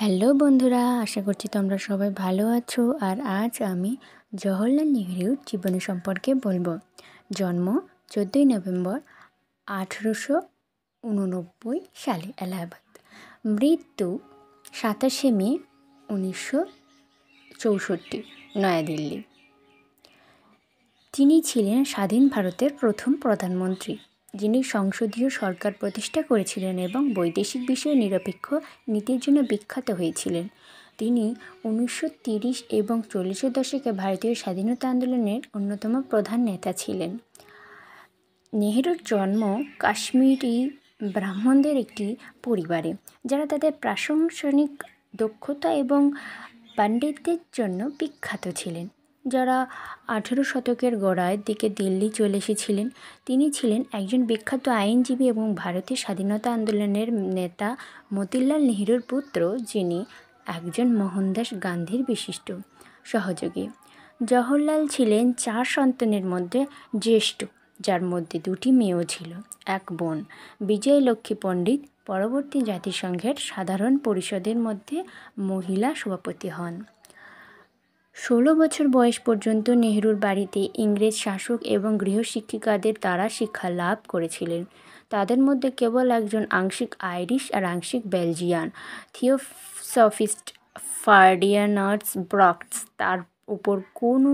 Hello বন্ধুরা, আশা করছি তোমরা সবাই ভালো আছো। আর আজ আমি জওহরলাল নেহরুর জীবনী সম্পর্কে বলবো। জন্ম 14ই নভেম্বর 1889 সালে এলাহাবাদ। মৃত্যু 27শে মে 1964 নয়াদিল্লি। তিনি ছিলেন স্বাধীন ভারতের প্রথম প্রধানমন্ত্রী, যিনি সংসদীয় সরকার প্রতিষ্ঠা করেছিলেন এবং বৈদেশিক বিষয়ে নিরপেক্ষ নীতির জন্য বিখ্যাত হয়েছিলেন। তিনি 1930 এবং 40-এর দশকে ভারতীয় স্বাধীনতা আন্দোলনের অন্যতম প্রধান নেতা ছিলেন। নেহরুর জন্ম কাশ্মীরি ব্রাহ্মণদের একটি পরিবারে, যারা তাদের প্রশাসনিক দক্ষতা এবং পাণ্ডিত্যের জন্য বিখ্যাত ছিলেন। যারা 18 শতকের গোড়ার দিকে দিল্লি চলে এসেছিলেন। তিনি ছিলেন একজন বিখ্যাত আইনজীবী এবং ভারতের স্বাধীনতা আন্দোলনের নেতা মতিলাল নেহরুর পুত্র, যিনি একজন মোহনদাস গান্ধীর বিশিষ্ট সহযোগী। জওহরলাল ছিলেন 4 সন্তানের মধ্যে জ্যেষ্ঠ, যার মধ্যে 2টি মেয়েও ছিল। এক বোন বিজয়লক্ষ্মী পণ্ডিত পরবর্তী জাতিসংঘের সাধারণ পরিষদের মধ্যে মহিলা সভাপতি হন। 16 বছর বয়স পর্যন্ত নেহরুর বাড়িতে ইংরেজ শাসক এবং গৃহশিক্ষিকাদের দ্বারা শিক্ষা লাভ করেছিলেন। তাদের মধ্যে কেবল একজন আংশিক আইরিশ আর আংশিক বেলজিয়ান থিওসফিস্ট ফার্ডিনান্ড ব্রকস তার উপর কোনো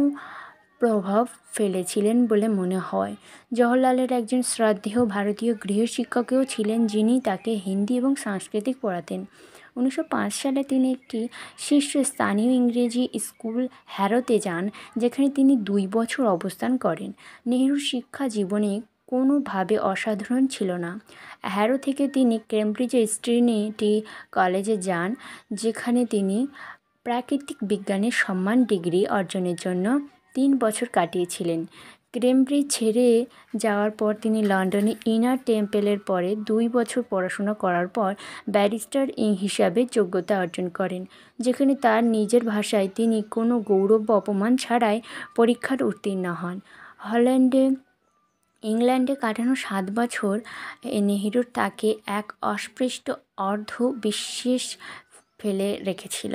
প্রভাব ফেলেছিলেন বলে মনে হয়। জওহরলালের একজন শ্রদ্ধেয় ভারতীয় গৃহশিক্ষকও ছিলেন, যিনি তাকে হিন্দি এবং সংস্কৃত পড়াতেন। 1905 সালে তিনি একটি শীর্ষস্থানীয় ইংরেজি স্কুল হ্যারোতে যান, যেখানে তিনি 2 বছর অবস্থান করেন। নেহরুর শিক্ষা জীবনে কোনোভাবে অসাধারণ ছিল না। হ্যারো থেকে তিনি কেমব্রিজের ট্রিনিটি কলেজে যান, যেখানে তিনি প্রাকৃতিক বিজ্ঞানের সম্মান ডিগ্রি অর্জনের জন্য 3 বছর কাটিয়েছিলেন। কেমব্রিজ ছেড়ে যাওয়ার পর তিনি লন্ডনে ইনার টেম্পলের পরে 2 বছর পড়াশোনা করার পর ব্যারিস্টার হিসাবে যোগ্যতা অর্জন করেন, যেখানে তার নিজের ভাষায় তিনি কোনো গৌরব বা অপমান ছাড়াই পরীক্ষার উত্তীর্ণ হন। ইংল্যান্ডে কাটানো 7 বছর নেহরু তাকে এক অস্পৃষ্ট অর্ধ বিশ্বাস ফেলে রেখেছিল।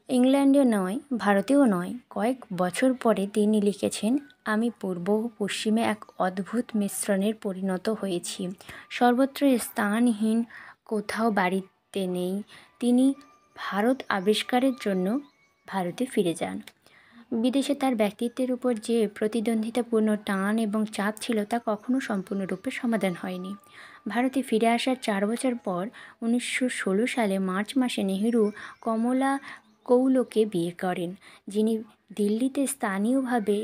ইংল্যান্ডে নয়, ভারতেও নয়। কয়েক বছর পরে তিনি লিখেছেন, আমি পূর্ব ও পশ্চিমে এক অদ্ভুত মিশ্রণের পরিণত হয়েছি। সর্বত্র স্থানহীন, কোথাও বাড়িতে নেই। তিনি ভারত আবিষ্কারের জন্য ভারতে ফিরে যান। বিদেশে তার ব্যক্তিত্বের উপর যে প্রতিদ্বন্দ্বিতাপূর্ণ টান এবং চাপ ছিল, তা কখনো সম্পূর্ণরূপে সমাধান হয়নি। ভারতে ফিরে আসার 4 বছর পর 1916 সালে মার্চ মাসে নেহরু কমলা কৌলকে বিয়ে করেন, যিনি দিল্লিতে স্থানীয়ভাবে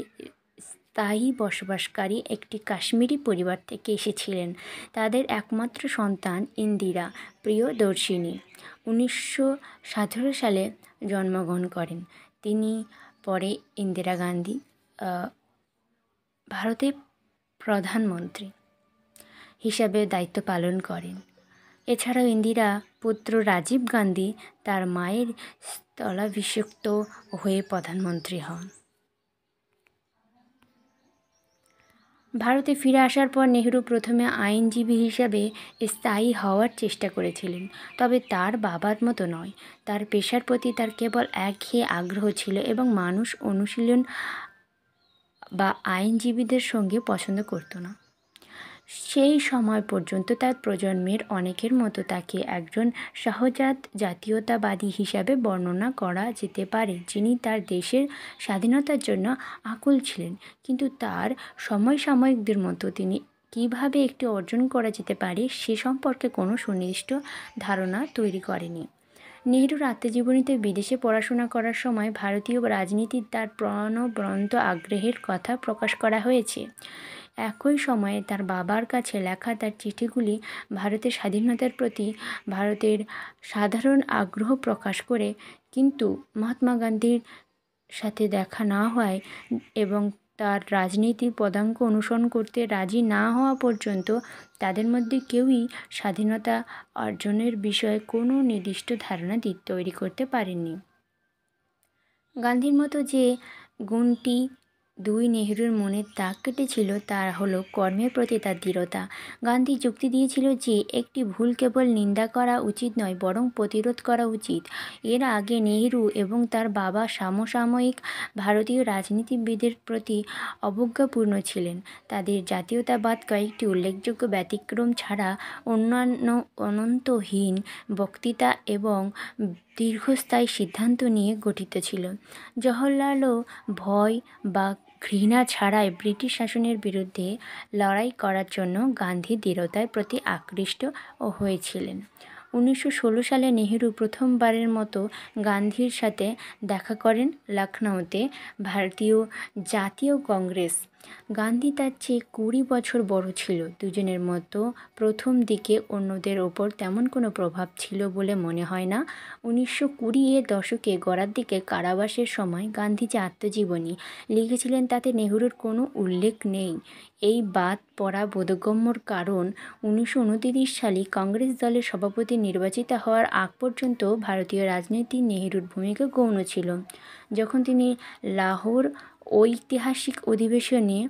স্থায়ী বসবাসকারী একটি কাশ্মীরি পরিবার থেকে এসেছিলেন। তাদের একমাত্র সন্তান ইন্দিরা প্রিয়দর্শিনী 1917 সালে জন্মগ্রহণ করেন। তিনি পরে ইন্দিরা গান্ধী ভারতের প্রধানমন্ত্রী হিসাবে দায়িত্ব পালন করেন। এছাড়াও ইন্দিরা পুত্র রাজীব গান্ধী তার মায়ের স্থলাভিষিক্ত হয়ে প্রধানমন্ত্রী হন। ভারতে ফিরে আসার পর নেহরু প্রথমে আইনজীবী হিসাবে স্থায়ী হওয়ার চেষ্টা করেছিলেন, তবে তার বাবার মতো নয়। তার পেশার প্রতি তার কেবল একঘেয়ে আগ্রহ ছিল এবং মানুষ অনুশীলন বা আইনজীবীদের সঙ্গে পছন্দ করত না। সেই সময় পর্যন্ত তার প্রজন্মের অনেকের মতো তাকে একজন সহজাত জাতীয়তাবাদী হিসাবে বর্ণনা করা যেতে পারে, যিনি তার দেশের স্বাধীনতার জন্য আকুল ছিলেন, কিন্তু তার সমসাময়িকদের মতো তিনি কীভাবে একটি অর্জন করা যেতে পারে সে সম্পর্কে কোনো সুনির্দিষ্ট ধারণা তৈরি করেনি। নেহরুর আত্মজীবনীতে বিদেশে পড়াশোনা করার সময় ভারতীয় রাজনীতির তার প্রাণবন্ত আগ্রহের কথা প্রকাশ করা হয়েছে। একই সময়ে তার বাবার কাছে লেখা তার চিঠিগুলি ভারতের স্বাধীনতার প্রতি ভারতের সাধারণ আগ্রহ প্রকাশ করে, কিন্তু মহাত্মা গান্ধীর সাথে দেখা না হওয়ায় এবং তার রাজনীতির পদাঙ্ক অনুসরণ করতে রাজি না হওয়া পর্যন্ত তাদের মধ্যে কেউই স্বাধীনতা অর্জনের বিষয়ে কোনো নির্দিষ্ট ধারণা তৈরি করতে পারেননি। গান্ধীর মতো যে গুণটি নেহরুর মনে দাগ কেটেছিল তা হলো কর্মের প্রতি তার দৃঢ়তা। গান্ধী যুক্তি দিয়েছিল যে একটি ভুল কেবল নিন্দা করা উচিত নয়, বরং প্রতিরোধ করা উচিত। এর আগে নেহরু এবং তার বাবা সমসাময়িক ভারতীয় রাজনীতিবিদের প্রতি অবজ্ঞাপূর্ণ ছিলেন। তাদের জাতীয়তাবাদ কয়েকটি উল্লেখযোগ্য ব্যতিক্রম ছাড়া অন্যান্য অনন্তহীন বক্তৃতা এবং দীর্ঘস্থায়ী সিদ্ধান্ত নিয়ে গঠিত ছিল। জওহরলালও ভয় বা ঘৃণা ছাড়াই ব্রিটিশ শাসনের বিরুদ্ধে লড়াই করার জন্য গান্ধীর দৃঢ়তার প্রতি আকৃষ্ট হয়েছিলেন। 1916 সালে নেহরু প্রথমবারের মতো গান্ধীর সাথে দেখা করেন লখনউতে। ভারতীয় জাতীয় কংগ্রেস। গান্ধী তার চেয়ে 20 বছর বড় ছিল। দুজনের মতো প্রথম দিকে অন্যদের ওপর তেমন কোনো প্রভাব ছিল বলে মনে হয় না। 1920-এর দশকে গড়ার দিকে কারাবাসের সময় গান্ধী যে আত্মজীবনী লিখেছিলেন তাতে নেহরুর কোনো উল্লেখ নেই। এই বাদ পড়া বোধগম্যর কারণ 1929 সালে কংগ্রেস দলের সভাপতি নির্বাচিত হওয়ার আগ পর্যন্ত ভারতীয় রাজনীতিতে নেহরুর ভূমিকা গৌণ ছিল। যখন তিনি লাহোর ঐতিহাসিক অধিবেশনে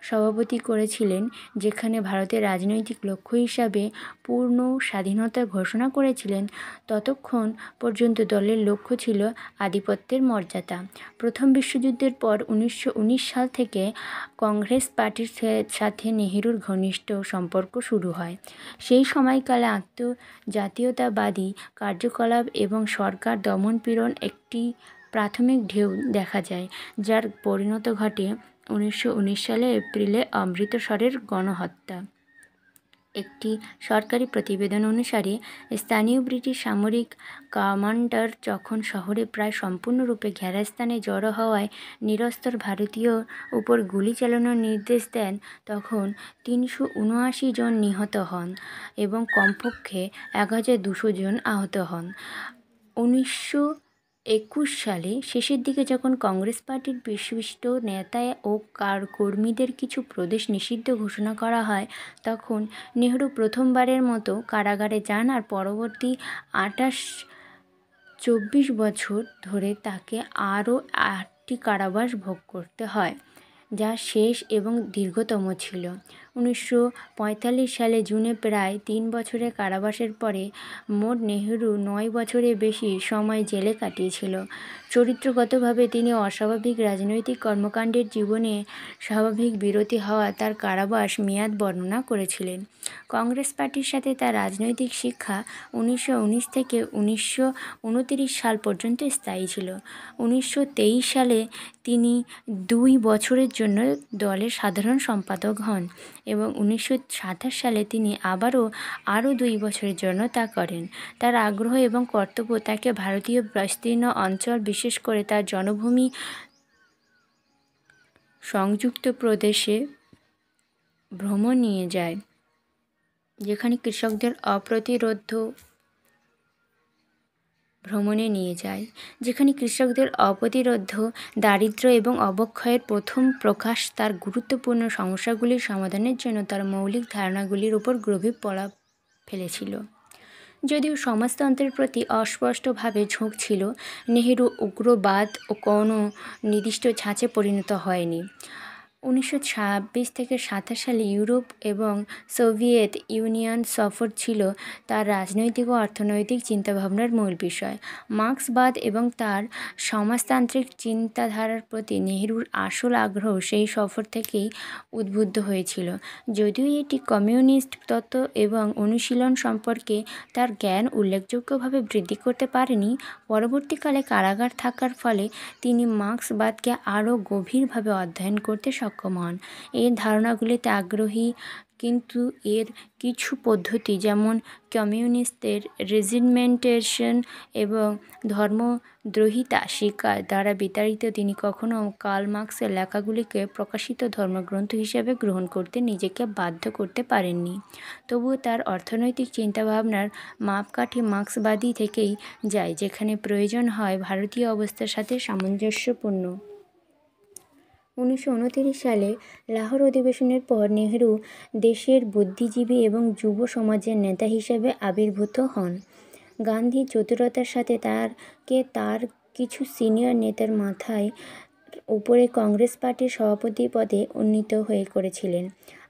সভাপতি করেছিলেন, যেখানে ভারতের রাজনৈতিক লক্ষ্য হিসাবে পূর্ণ স্বাধীনতার ঘোষণা করেছিলেন, ততক্ষণ পর্যন্ত দলের লক্ষ্য ছিল আধিপত্যের মর্যাদা। প্রথম বিশ্বযুদ্ধের পর 1919 সাল থেকে কংগ্রেস পার্টির সাথে নেহরুর ঘনিষ্ঠ সম্পর্ক শুরু হয়। সেই সময়কালে জাতীয়তাবাদী কার্যকলাপ এবং সরকার দমনপীড়ন একটি প্রাথমিক ঢেউ দেখা যায়, যার পরিণত ঘটে 1919 সালের এপ্রিলে অমৃতসরের গণহত্যা। একটি সরকারি প্রতিবেদন অনুসারে স্থানীয় ব্রিটিশ সামরিক কমান্ডার যখন শহরে প্রায় সম্পূর্ণরূপে ঘেরাস্থানে জড়ো হওয়ায় নিরস্ত্র ভারতীয় উপর গুলি চালানোর নির্দেশ দেন, তখন 379 জন নিহত হন এবং কমপক্ষে 1200 জন আহত হন। 1921 সালে শেষের দিকে যখন কংগ্রেস পার্টির বিশিষ্ট নেতা ও কর্মীদের কিছু প্রদেশ নিষিদ্ধ ঘোষণা করা হয়, তখন নেহরু প্রথমবারের মতো কারাগারে যান আর পরবর্তী 24 বছর ধরে তাকে আরও 8টি কারাবাস ভোগ করতে হয়, যা শেষ এবং দীর্ঘতম ছিল। 1945 সালে জুনে প্রায় 3 বছরের কারাবাসের পরে মোট নেহরু 9 বছরের বেশি সময় জেলে কাটিয়েছিল। চরিত্রগতভাবে তিনি অস্বাভাবিক রাজনৈতিক কর্মকাণ্ডের জীবনে স্বাভাবিক বিরতি হওয়া তার কারাবাস মেয়াদ বর্ণনা করেছিলেন। কংগ্রেস পার্টির সাথে তার রাজনৈতিক শিক্ষা 1919 থেকে 1929 সাল পর্যন্ত স্থায়ী ছিল। 1923 সালে তিনি 2 বছরের জন্য দলের সাধারণ সম্পাদক হন এবং 1927 সালে তিনি আরও 2 বছরের জন্য তা করেন। তার আগ্রহ এবং কর্তব্য তাকে ভারতীয় বিস্তীর্ণ অঞ্চল, বিশেষ করে তার জন্মভূমি সংযুক্ত প্রদেশে ভ্রমণে নিয়ে যায়, যেখানে কৃষকদের অপ্রতিরোধ্য দারিদ্র্য এবং অবক্ষয়ের প্রথম প্রকাশ তার গুরুত্বপূর্ণ সমস্যাগুলির সমাধানের জন্য তার মৌলিক ধারণাগুলির উপর গভীর প্রভাব ফেলেছিল। যদিও সমাজতন্ত্রের প্রতি অস্পষ্টভাবে ঝোঁক ছিল, নেহরু উগ্রবাদ ও কোনো নির্দিষ্ট ছাঁচে পরিণত হয়নি। 1926 থেকে 27 সালে ইউরোপ এবং সোভিয়েত ইউনিয়ন সফর ছিল তার রাজনৈতিক ও অর্থনৈতিক চিন্তাভাবনার মূল বিষয়। মার্ক্সবাদ এবং তার সমাজতান্ত্রিক চিন্তাধারার প্রতি নেহরুর আসল আগ্রহ সেই সফর থেকেই উদ্বুদ্ধ হয়েছিল। যদিও এটি কমিউনিস্ট তত্ত্ব এবং অনুশীলন সম্পর্কে তার জ্ঞান উল্লেখযোগ্যভাবে বৃদ্ধি করতে পারেনি, পরবর্তীকালে কারাগারে থাকার ফলে তিনি মার্ক্সবাদকে আরও গভীরভাবে অধ্যয়ন করতে সক্ষম হন। এর ধারণাগুলিতে আগ্রহী, কিন্তু এর কিছু পদ্ধতি, যেমন কমিউনিস্টদের রেজিমেন্টেশন এবং ধর্মদ্রোহিতা স্বীকার দ্বারা বিতাড়িত, তিনি কখনও কার্ল মার্ক্সের লেখাগুলিকে প্রকাশিত ধর্মগ্রন্থ হিসেবে গ্রহণ করতে নিজেকে বাধ্য করতে পারেননি। তবুও তার অর্থনৈতিক চিন্তাভাবনার মাপকাঠি মার্ক্সবাদী থেকেই যায়, যেখানে প্রয়োজন হয় ভারতীয় অবস্থার সাথে সামঞ্জস্যপূর্ণ। 1929 সালে লাহোর অধিবেশনের পর নেহরু দেশের বুদ্ধিজীবী এবং যুব সমাজের নেতা হিসেবে আবির্ভূত হন। গান্ধীর চতুরতার সাথে তার কিছু সিনিয়র নেতার মাথায় উপরে কংগ্রেস পার্টির সভাপতি পদে উন্নীত হয়ে করেছিলেন।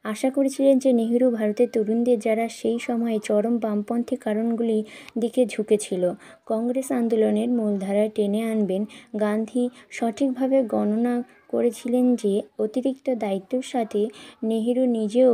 আশা করেছিলেন যে নেহেরু ভারতের তরুণদের, যারা সেই সময়ে চরম বামপন্থী কারণগুলির দিকে ঝুঁকেছিল, কংগ্রেস আন্দোলনের মূলধারায় টেনে আনবেন। গান্ধী সঠিকভাবে গণনা করেছিলেন যে অতিরিক্ত দায়িত্বের সাথে নেহেরু নিজেও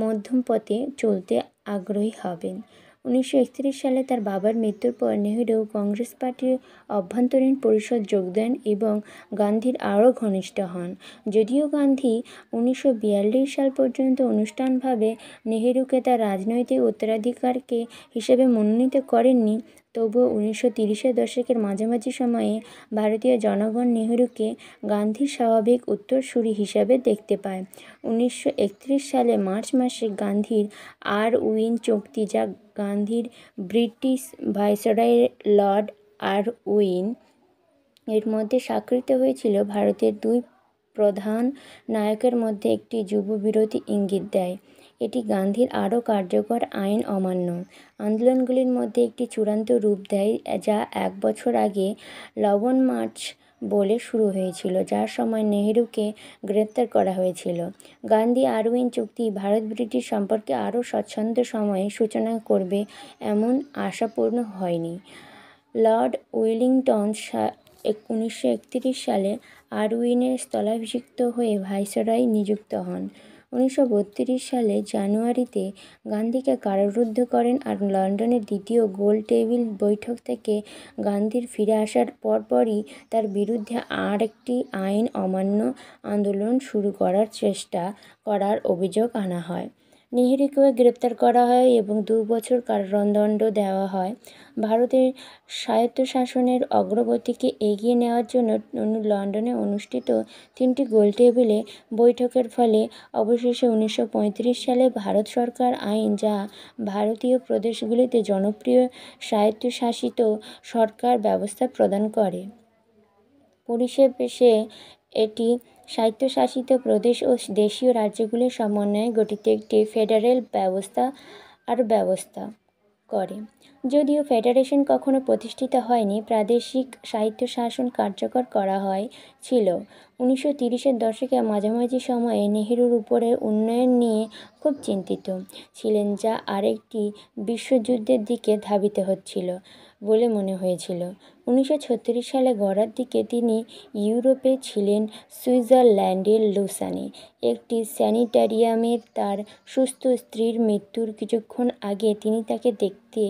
মধ্যম পথে চলতে আগ্রহী হবেন। 1931 সালে তার বাবার মৃত্যুর পর নেহেরু কংগ্রেস পার্টির অভ্যন্তরীণ পরিষদ যোগ দেন এবং গান্ধীর আরও ঘনিষ্ঠ হন। যদিও গান্ধী 1942 সাল পর্যন্ত অনুষ্ঠানভাবে নেহেরুকে তার রাজনৈতিক উত্তরাধিকারী হিসেবে মনোনীত করেননি, তবুও 1930-এর দশকের মাঝামাঝি সময়ে ভারতীয় জনগণ নেহেরুকে গান্ধীর স্বাভাবিক উত্তরসূরি হিসাবে দেখতে পায়। 1931 সালে মার্চ মাসে গান্ধীর আরউইন চুক্তি, যা গান্ধীর ব্রিটিশ ভাইসরয় লর্ড আরউইন এর মধ্যে স্বাক্ষরিত হয়েছিল, ভারতের দুই প্রধান নায়কের মধ্যে একটি যুববিরোধী ইঙ্গিত দেয়। এটি গান্ধীর আরও কার্যকর আইন অমান্য আন্দোলনগুলির মধ্যে একটি চূড়ান্ত রূপ দেয়, যা 1 বছর আগে লবণ মার্চ বলে শুরু হয়েছিল, যার সময় নেহেরুকে গ্রেপ্তার করা হয়েছিল। গান্ধী আরউইন চুক্তি ভারত ব্রিটিশ সম্পর্কে আরও স্বচ্ছন্দ সময়ে সূচনা করবে এমন আশাপূর্ণ হয়নি। লর্ড ওয়েলিংটন 1931 সালে আরউইনের স্থলাভিষিক্ত হয়ে ভাইসরয় নিযুক্ত হন। 1932 সালে জানুয়ারিতে গান্ধীকে কারারুদ্ধ করেন আর লন্ডনের দ্বিতীয় গোল টেবিল বৈঠক থেকে গান্ধীর ফিরে আসার পরপরই তার বিরুদ্ধে আরেকটি আইন অমান্য আন্দোলন শুরু করার চেষ্টা করার অভিযোগ আনা হয়। নেহেরুকেও গ্রেপ্তার করা হয় এবং 2 বছর কারাদণ্ড দেওয়া হয়। ভারতের স্বায়ত্তশাসনের অগ্রগতিকে এগিয়ে নেওয়ার জন্য লন্ডনে অনুষ্ঠিত 3টি গোলটেবিল বৈঠকের ফলে অবশেষে 1935 সালে ভারত সরকার আইন, যা ভারতীয় প্রদেশগুলিতে জনপ্রিয় স্বায়ত্তশাসিত সরকার ব্যবস্থা প্রদান করে। পরিশেষে এটি স্বায়ত্তশাসিত প্রদেশ ও দেশীয় রাজ্যগুলির সমন্বয়ে গঠিত একটি ফেডারেল ব্যবস্থা করে। যদিও ফেডারেশন কখনো প্রতিষ্ঠিত হয়নি, প্রাদেশিক স্বায়ত্তশাসন কার্যকর করা ছিল। 1930-এর দশকের মাঝামাঝি সময়ে নেহেরুর উপরে উন্নয়ন নিয়ে খুব চিন্তিত ছিলেন, যা আরেকটি বিশ্বযুদ্ধের দিকে ধাবিত হচ্ছিল বলে মনে হয়েছিল। 1936 সালে গড়ার দিকে তিনি ইউরোপে ছিলেন, সুইজারল্যান্ডের লুসানে একটি স্যানিটারিয়ামে। তার সুস্থ স্ত্রীর মৃত্যুর কিছুক্ষণ আগে তিনি তাকে দেখতে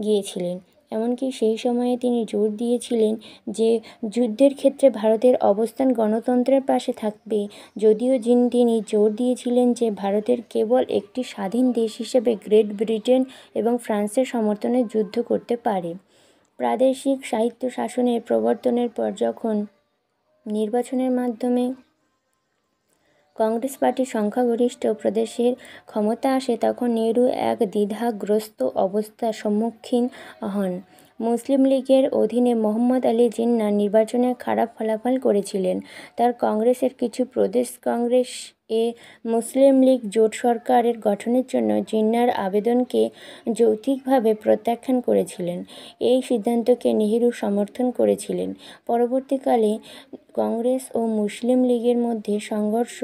গিয়েছিলেন। এমনকি সেই সময়ে তিনি জোর দিয়েছিলেন যে যুদ্ধের ক্ষেত্রে ভারতের অবস্থান গণতন্ত্রের পাশে থাকবে, যদিও তিনি জোর দিয়েছিলেন যে ভারতের কেবল একটি স্বাধীন দেশ হিসেবে গ্রেট ব্রিটেন এবং ফ্রান্সের সমর্থনে যুদ্ধ করতে পারে। প্রাদেশিক স্বায়ত্তশাসনের প্রবর্তনের পর যখন নির্বাচনের মাধ্যমে কংগ্রেস পার্টির সংখ্যাগরিষ্ঠ প্রদেশের ক্ষমতা আসে, তখন নেহেরু এক দ্বিধাগ্রস্ত অবস্থার সম্মুখীন হন। মুসলিম লীগের অধীনে মোহাম্মদ আলী জিন্নাহ নির্বাচনে খারাপ ফলাফল করেছিলেন। তার কংগ্রেসের কিছু প্রদেশ কংগ্রেস মুসলিম লীগ জোট সরকারের গঠনের জন্য জিন্নাহর আবেদনকে যৌক্তিকভাবে প্রত্যাখ্যান করেছিলেন। এই সিদ্ধান্তকে নেহেরু সমর্থন করেছিলেন। পরবর্তীকালে কংগ্রেস ও মুসলিম লীগের মধ্যে সংঘর্ষ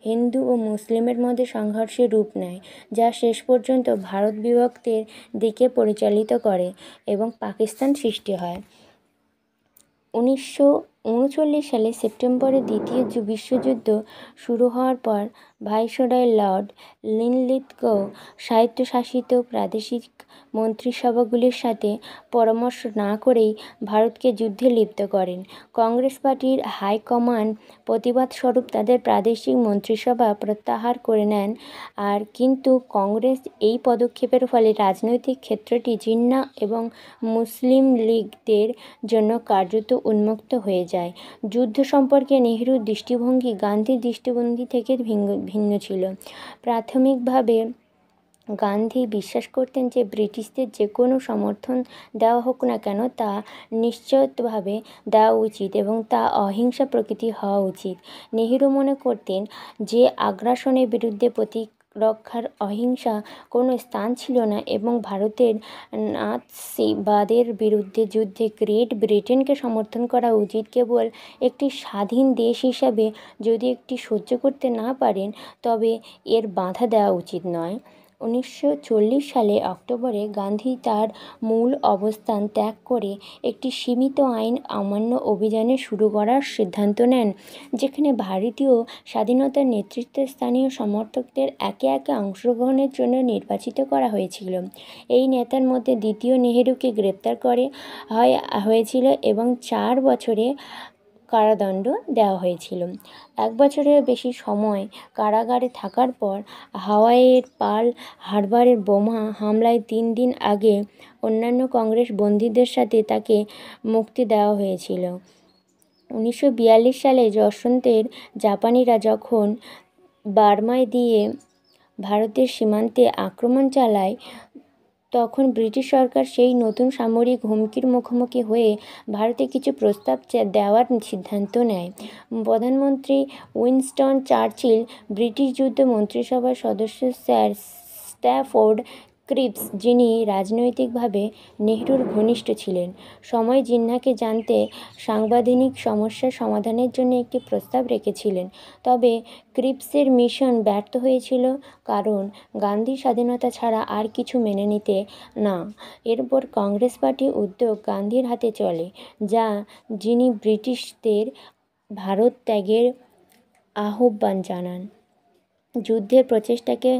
হিন্দু ও মুসলিমের মধ্যে সংঘর্ষের রূপ নেয়, যা শেষ পর্যন্ত ভারত বিভক্তির দিকে পরিচালিত করে এবং পাকিস্তান সৃষ্টি হয়। 1939 সালের সেপ্টেম্বরে দ্বিতীয় বিশ্বযুদ্ধ শুরু হওয়ার পর ভাইসরয় লর্ড লিনলিথগো স্বায়ত্তশাসিত প্রাদেশিক মন্ত্রিসভাগুলির সাথে পরামর্শ না করেই ভারতকে যুদ্ধে লিপ্ত করেন। কংগ্রেস পার্টির হাইকমান্ড প্রতিবাদস্বরূপ তাদের প্রাদেশিক মন্ত্রিসভা প্রত্যাহার করে নেন। কিন্তু কংগ্রেস এই পদক্ষেপের ফলে রাজনৈতিক ক্ষেত্রটি জিন্নাহ এবং মুসলিম লীগদের জন্য কার্যত উন্মুক্ত হয়ে যায়। যুদ্ধ সম্পর্কে নেহেরুর দৃষ্টিভঙ্গি গান্ধীর দৃষ্টিভঙ্গি থেকে ভিন্ন ছিল। প্রাথমিকভাবে গান্ধী বিশ্বাস করতেন যে ব্রিটিশদের যে কোনো সমর্থন দেওয়া হোক না কেন, তা নিশ্চিতভাবে দেওয়া উচিত এবং তা অহিংসা প্রকৃতির হওয়া উচিত। নেহেরু মনে করতেন যে আগ্রাসনের বিরুদ্ধে রক্ষার অহিংসা কোনো স্থান ছিল না এবং ভারতের নাৎসিবাদের বিরুদ্ধে যুদ্ধে গ্রেট ব্রিটেনকে সমর্থন করা উচিত। কেবল একটি স্বাধীন দেশ হিসাবে যদি একটি সহ্য করতে না পারেন তবে এর বাধা দেওয়া উচিত নয়। 1940 সালে অক্টোবরে গান্ধী তার মূল অবস্থান ত্যাগ করে একটি সীমিত আইন অমান্য অভিযানে শুরু করার সিদ্ধান্ত নেন, যেখানে ভারতীয় স্বাধীনতার নেতৃত্বে স্থানীয় সমর্থকদের একে একে অংশগ্রহণের জন্য নির্বাচিত করা হয়েছিল। এই নেতার মধ্যে দ্বিতীয় নেহেরুকে গ্রেপ্তার হয়েছিল এবং 4 বছরে কারাদণ্ড দেওয়া হয়েছিল। 1 বছরের বেশি সময় কারাগারে থাকার পর হাওয়াইয়ের পার্ল হারবারের বোমা হামলায় 3 দিন আগে অন্যান্য কংগ্রেস বন্দীদের সাথে তাকে মুক্তি দেওয়া হয়েছিল। 1942 সালে বসন্তের জাপানিরা যখন বার্মায় দিয়ে ভারতের সীমান্তে আক্রমণ চালায়, তখন ব্রিটিশ সরকার সেই নতুন সামরিক হুমকির মুখোমুখি হয়ে ভারতে কিছু প্রস্তাব দেওয়ার সিদ্ধান্ত নেয়। প্রধানমন্ত্রী উইনস্টন চার্চিল, ব্রিটিশ যুদ্ধ মন্ত্রিসভার সদস্য স্যার স্ট্যাফোর্ড ক্রিপস, যিনি রাজনৈতিকভাবে নেহরুর ঘনিষ্ঠ ছিলেন, সময় জিন্নাহকে জানতে সাংবিধানিক সমস্যার সমাধানের জন্য একটি প্রস্তাব রেখেছিলেন। তবে ক্রিপসের মিশন ব্যর্থ হয়েছিল, কারণ গান্ধী স্বাধীনতা ছাড়া আর কিছু মেনে নিতে না। এরপর কংগ্রেস পার্টি উদ্যোগ গান্ধীর হাতে চলে, যিনি ব্রিটিশদের ভারত ত্যাগের আহ্বান জানান। যুদ্ধের প্রচেষ্টাকে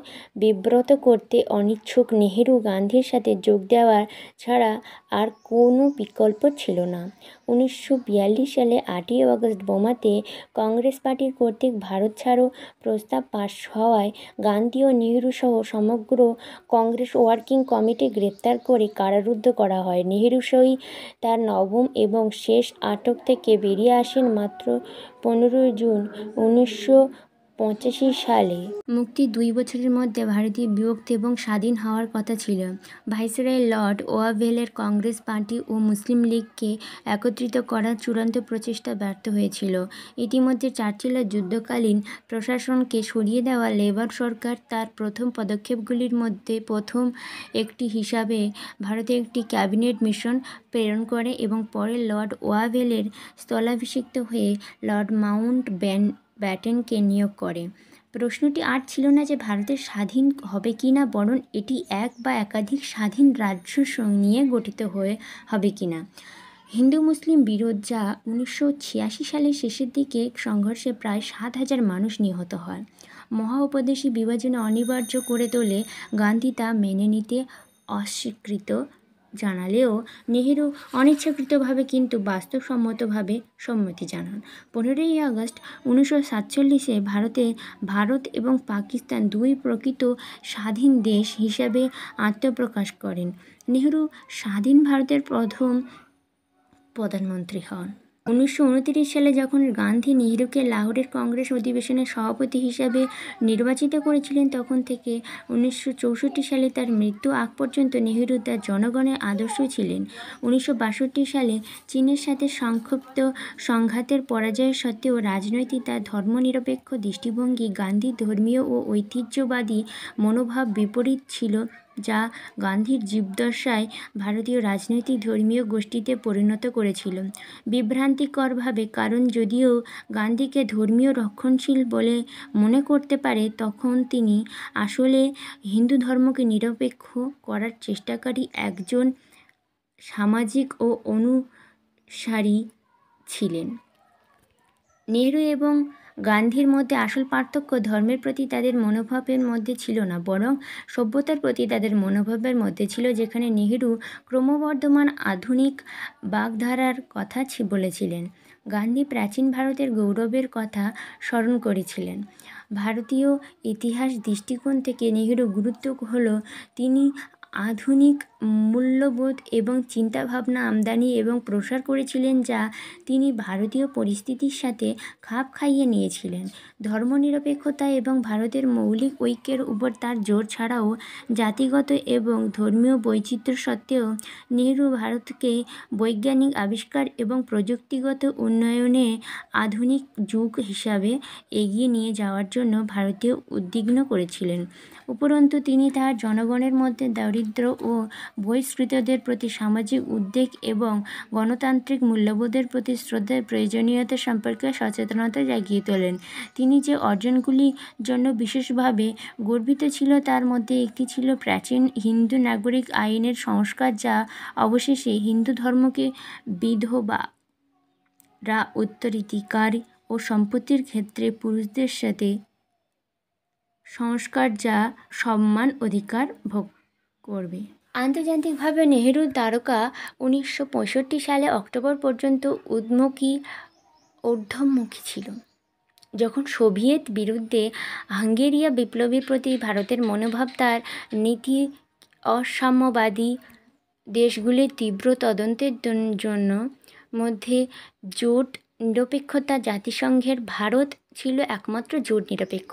বিব্রত করতে অনিচ্ছুক নেহেরু গান্ধীর সাথে যোগ দেওয়া ছাড়া আর কোনো বিকল্প ছিল না। 1942 সালে 8ই আগস্ট বোমাতে কংগ্রেস পার্টির কর্তৃক ভারত ছাড়ো প্রস্তাব পাশ হওয়ায় গান্ধী ও নেহেরু সহ সমগ্র কংগ্রেস ওয়ার্কিং কমিটি গ্রেপ্তার করে কারারুদ্ধ করা হয়। নেহেরু সই তার নবম এবং শেষ আটক থেকে বেরিয়ে আসেন মাত্র 15 জুন 1985 সালে। মুক্তির 2 বছরের মধ্যে ভারতীয় বিভক্ত এবং স্বাধীন হওয়ার কথা ছিল। ভাইসরয় লর্ড ওয়াভেলের কংগ্রেস পার্টি ও মুসলিম লীগকে একত্রিত করার চূড়ান্ত প্রচেষ্টা ব্যর্থ হয়েছিল। ইতিমধ্যে চার্চিলের যুদ্ধকালীন প্রশাসনকে সরিয়ে দেওয়া লেবার সরকার তার প্রথম পদক্ষেপগুলির মধ্যে প্রথম একটি হিসাবে ভারতে একটি ক্যাবিনেট মিশন প্রেরণ করে এবং পরে লর্ড ওয়াভেলের স্থলাভিষিক্ত হয়ে লর্ড মাউন্ট ব্যাটেনকে নিয়োগ করে। প্রশ্নটি আর ছিল না যে ভারতের স্বাধীন হবে কি না, বরং এটি এক বা একাধিক স্বাধীন রাজ্য নিয়ে গঠিত হবে কি না। হিন্দু মুসলিম বিরোধ, যা 1986 সালের শেষের দিকে সংঘর্ষে প্রায় 7,000 মানুষ নিহত হয়, মহাউপদেশী বিভাজন অনিবার্য করে তোলে। গান্ধী তা মেনে নিতে অস্বীকৃত জানালেও নেহেরু অনিচ্ছাকৃতভাবে কিন্তু বাস্তবসম্মতভাবে সম্মতি জানান। 15ই আগস্ট 1947-এ ভারত এবং পাকিস্তান দুই প্রকৃত স্বাধীন দেশ হিসাবে আত্মপ্রকাশ করেন। নেহেরু স্বাধীন ভারতের প্রথম প্রধানমন্ত্রী হন। 1929 সালে যখন গান্ধী নেহেরুকে লাহোরের কংগ্রেস অধিবেশনের সভাপতি হিসাবে নির্বাচিত করেছিলেন, তখন থেকে 1964 সালে তার মৃত্যু আগ পর্যন্ত নেহেরু তার জনগণের আদর্শ ছিলেন। 1962 সালে চীনের সাথে সংক্ষিপ্ত সংঘাতের পরাজয় সত্ত্বেও রাজনৈতিক তার ধর্মনিরপেক্ষ দৃষ্টিভঙ্গি গান্ধীর ধর্মীয় ও ঐতিহ্যবাদী মনোভাব বিপরীত ছিল, যা গান্ধীর জীবদ্দশায় ভারতীয় রাজনৈতিক ধর্মীয় গোষ্ঠীতে পরিণত করেছিল বিভ্রান্তিকরভাবে। কারণ যদিও গান্ধীকে ধর্মীয় রক্ষণশীল বলে মনে করতে পারে, তখন তিনি আসলে হিন্দু ধর্মকে নিরপেক্ষ করার চেষ্টাকারী একজন সামাজিক ও অনুসারী ছিলেন। নেহেরু এবং গান্ধীর মধ্যে আসল পার্থক্য ধর্মের প্রতি তাদের মনোভাবের মধ্যে ছিল না, বরং সভ্যতার প্রতি তাদের মনোভাবের মধ্যে ছিল, যেখানে নেহেরু ক্রমবর্ধমান আধুনিক বাগধারার কথা বলেছিলেন। গান্ধী প্রাচীন ভারতের গৌরবের কথা স্মরণ করেছিলেন। ভারতীয় ইতিহাস দৃষ্টিকোণ থেকে নেহেরুর গুরুত্ব হল তিনি আধুনিক মূল্যবোধ এবং চিন্তাভাবনা আমদানি এবং প্রসার করেছিলেন, যা তিনি ভারতীয় পরিস্থিতির সাথে খাপ খাইয়ে নিয়েছিলেন। ধর্মনিরপেক্ষতা এবং ভারতের মৌলিক ঐক্যের উপর তার জোর ছাড়াও জাতিগত এবং ধর্মীয় বৈচিত্র্য সত্ত্বেও নেহরু ভারতকে বৈজ্ঞানিক আবিষ্কার এবং প্রযুক্তিগত উন্নয়নে আধুনিক যুগ হিসাবে এগিয়ে নিয়ে যাওয়ার জন্য ভারতীয় উদ্বিগ্ন করেছিলেন। উপরন্তু তিনি তার জনগণের মধ্যে দারিদ্র্য ও বহিষ্কৃতদের প্রতি সামাজিক উদ্বেগ এবং গণতান্ত্রিক মূল্যবোধের প্রতি শ্রদ্ধার প্রয়োজনীয়তা সম্পর্কে সচেতনতা জাগিয়ে তোলেন। তিনি যে অর্জনগুলির জন্য বিশেষভাবে গর্বিত ছিল তার মধ্যে একটি ছিল প্রাচীন হিন্দু নাগরিক আইনের সংস্কার, যা অবশেষে হিন্দু ধর্মকে বিধবারা উত্তরাধিকার ও সম্পত্তির ক্ষেত্রে পুরুষদের সাথে সংস্কার, যা সমান অধিকার ভোগ করবে। আন্তর্জাতিকভাবে নেহরুর তারকা 1965 সালে অক্টোবর পর্যন্ত ঊর্ধ্বমুখী ছিল, যখন সোভিয়েত বিরুদ্ধে হাঙ্গেরীয় বিপ্লবের প্রতি ভারতের মনোভাব, তার নীতি অসাম্যবাদী দেশগুলির তীব্র তদন্তের জন্য মধ্যে জোট নিরপেক্ষতা। জাতিসংঘের ভারত ছিল একমাত্র জোট নিরপেক্ষ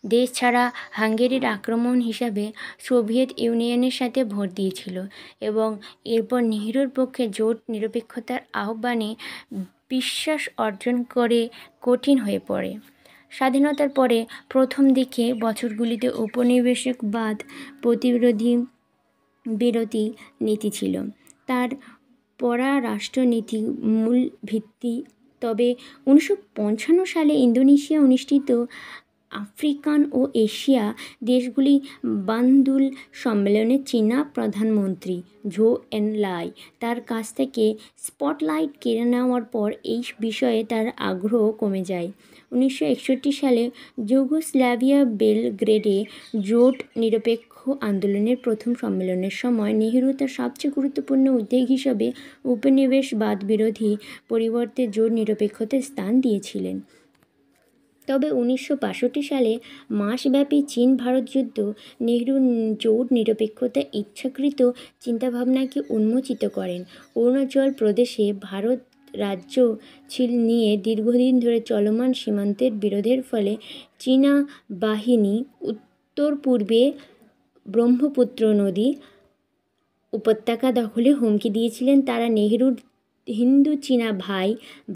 দেশ ছাড়া হাঙ্গেরির আক্রমণ হিসাবে সোভিয়েত ইউনিয়নের সাথে ভোট দিয়েছিল এবং এরপর নেহরুর পক্ষে জোট নিরপেক্ষতার আহ্বানে বিশ্বাস অর্জন করে কঠিন হয়ে পড়ে। স্বাধীনতার পরে প্রথম দিকে বছরগুলিতে উপনিবেশবাদ বিরোধী নীতি ছিল তার পররাষ্ট্রনীতির মূল ভিত্তি। তবে 1955 সালে ইন্দোনেশিয়া অনুষ্ঠিত আফ্রিকান ও এশিয়া দেশগুলি বান্দুল সম্মেলনে চীনা প্রধানমন্ত্রী ঝো এনলাই তার কাছ থেকে স্পটলাইট কেড়ে নেওয়ার পর এই বিষয়ে তার আগ্রহ কমে যায়। 1961 সালে যুগোস্লাভিয়া বেলগ্রেডে জোট নিরপেক্ষ আন্দোলনের প্রথম সম্মেলনের সময় নেহরু তার সবচেয়ে গুরুত্বপূর্ণ উদ্বেগ হিসাবে উপনিবেশবাদ বিরোধী পরিবর্তে জোট নিরপেক্ষতার স্থান দিয়েছিলেন। তবে 1962 সালে মাসব্যাপী চীন ভারত যুদ্ধ নেহরু জোট নিরপেক্ষতা ইচ্ছাকৃত চিন্তাভাবনাকে উন্মোচিত করেন। অরুণাচল প্রদেশে ভারত রাজ্য নিয়ে দীর্ঘদিন ধরে চলমান সীমান্তের বিরোধের ফলে চীনা বাহিনী উত্তর পূর্বে ব্রহ্মপুত্র নদী উপত্যকা দখলে হুমকি দিয়েছিলেন। তারা নেহরুর হিন্দু চীনা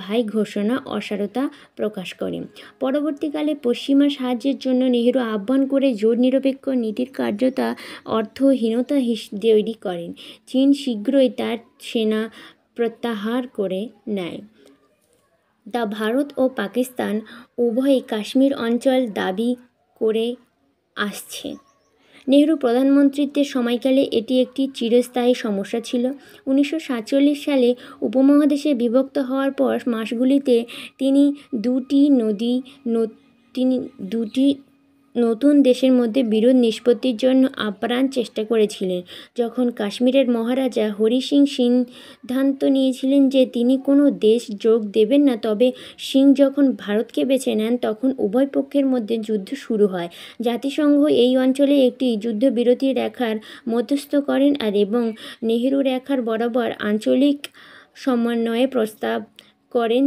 ভাই ঘোষণা অসারতা প্রকাশ করে। পরবর্তীকালে পশ্চিমা সাহায্যের জন্য নেহরু আহ্বান করে জোট নিরপেক্ষ নীতির কার্যতা অর্থহীনতা তৈরি করেন। চীন শীঘ্রই তার সেনা প্রত্যাহার করে নেয়। ভারত ও পাকিস্তান উভয়ই কাশ্মীর অঞ্চল দাবি করে আসছে। নেহরু প্রধানমন্ত্রীত্বের সময়কালে এটি একটি চিরস্থায়ী সমস্যা ছিল। 1947 সালে উপমহাদেশে বিভক্ত হওয়ার পর মাসগুলিতে তিনি দুটি নতুন দেশের মধ্যে বিরোধ নিষ্পত্তির জন্য আপ্রাণ চেষ্টা করেছিলেন। যখন কাশ্মীরের মহারাজা হরি সিং সিদ্ধান্ত নিয়েছিলেন যে তিনি কোনো দেশ যোগ দেবেন না, তবে সিং যখন ভারতকে বেছে নেন তখন উভয় পক্ষের মধ্যে যুদ্ধ শুরু হয়। জাতিসংঘ এই অঞ্চলে একটি যুদ্ধবিরতি রেখার মধ্যস্থ করেন এবং নেহরু রেখার বরাবর আঞ্চলিক সমন্বয়ে প্রস্তাব করেন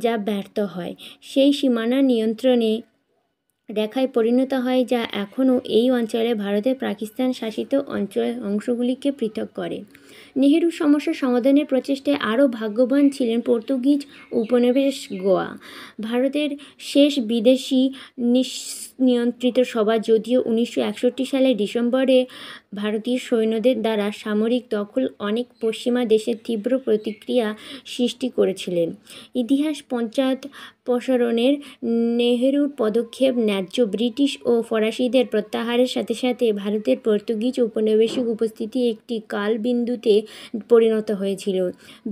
যা ব্যর্থ হয়। সেই সীমানা নিয়ন্ত্রণে রেখায় পরিণত হয় যা এখনও এই অঞ্চলে ভারতের পাকিস্তান শাসিত অংশগুলিকে পৃথক করে। নেহরুর সমস্যা সমাধানের প্রচেষ্টায় আরও ভাগ্যবান ছিলেন পর্তুগিজ উপনিবেশ গোয়া। ভারতের শেষ বিদেশি নিয়ন্ত্রিত সভা, যদিও 1961 সালের ডিসেম্বরে ভারতীয় সৈন্যদের দ্বারা সামরিক দখল অনেক পশ্চিমা দেশের তীব্র প্রতিক্রিয়া সৃষ্টি করেছিলেন। ইতিহাস পশ্চাদপসরণের নেহরুর পদক্ষেপ ন্যায্য ব্রিটিশ ও ফরাসিদের প্রত্যাহারের সাথে সাথে ভারতের পর্তুগিজ উপনিবেশিক উপস্থিতি একটি কালবিন্দুতে পরিণত হয়েছিল।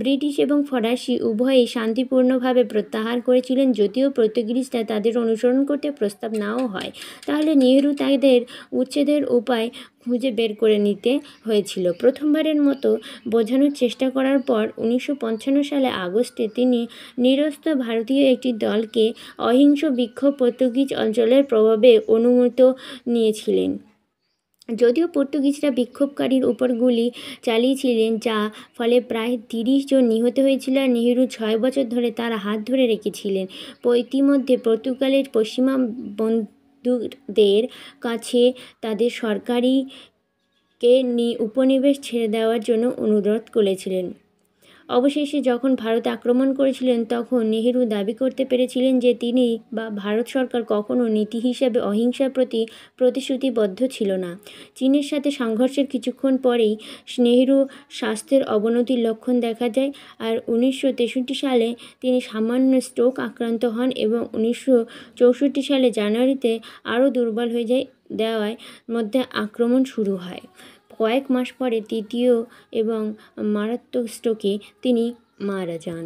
ব্রিটিশ এবং ফরাসি উভয়ই শান্তিপূর্ণভাবে প্রত্যাহার করেছিলেন। যদিও পর্তুগিজরা তাদের অনুসরণ করতে প্রস্তাব নাও হয়, তাহলে নেহরু তাদের উচ্ছেদের উপায় খুঁজে বের করে নিতে হয়েছিল। প্রথমবারের মতো বোঝানোর চেষ্টা করার পর 1955 সালে আগস্টে তিনি নিরস্ত্র ভারতীয় একটি দলকে অহিংস বিক্ষোভ পর্তুগিজ অঞ্চলের প্রভাবে অনুমতি নিয়েছিলেন। যদিও পর্তুগিজরা বিক্ষোভকারীর উপর গুলি চালিয়েছিলেন, যা ফলে প্রায় 30 জন নিহত হয়েছিল, আর নেহেরু 6 বছর ধরে তার হাত ধরে রেখেছিলেন। ইতিমধ্যে পর্তুগালের পশ্চিমা বন্ধুদের কাছে তাদের সরকারি উপনিবেশ ছেড়ে দেওয়ার জন্য অনুরোধ করেছিলেন। অবশেষে যখন ভারত আক্রমণ করেছিলেন, তখন নেহেরু দাবি করতে পেরেছিলেন যে তিনি বা ভারত সরকার কখনও নীতি হিসাবে অহিংসার প্রতি প্রতিশ্রুতিবদ্ধ ছিল না। চীনের সাথে সংঘর্ষের কিছুক্ষণ পরেই নেহেরু স্বাস্থ্যের অবনতির লক্ষণ দেখা যায়, আর 1963 সালে তিনি সামান্য স্ট্রোক আক্রান্ত হন এবং 1964 সালে জানুয়ারিতে আরও দুর্বল হয়ে দেওয়ার মধ্যে আক্রমণ শুরু হয়। কয়েক মাস পরে তৃতীয় এবং মারাত্মক স্ট্রোকে তিনি মারা যান।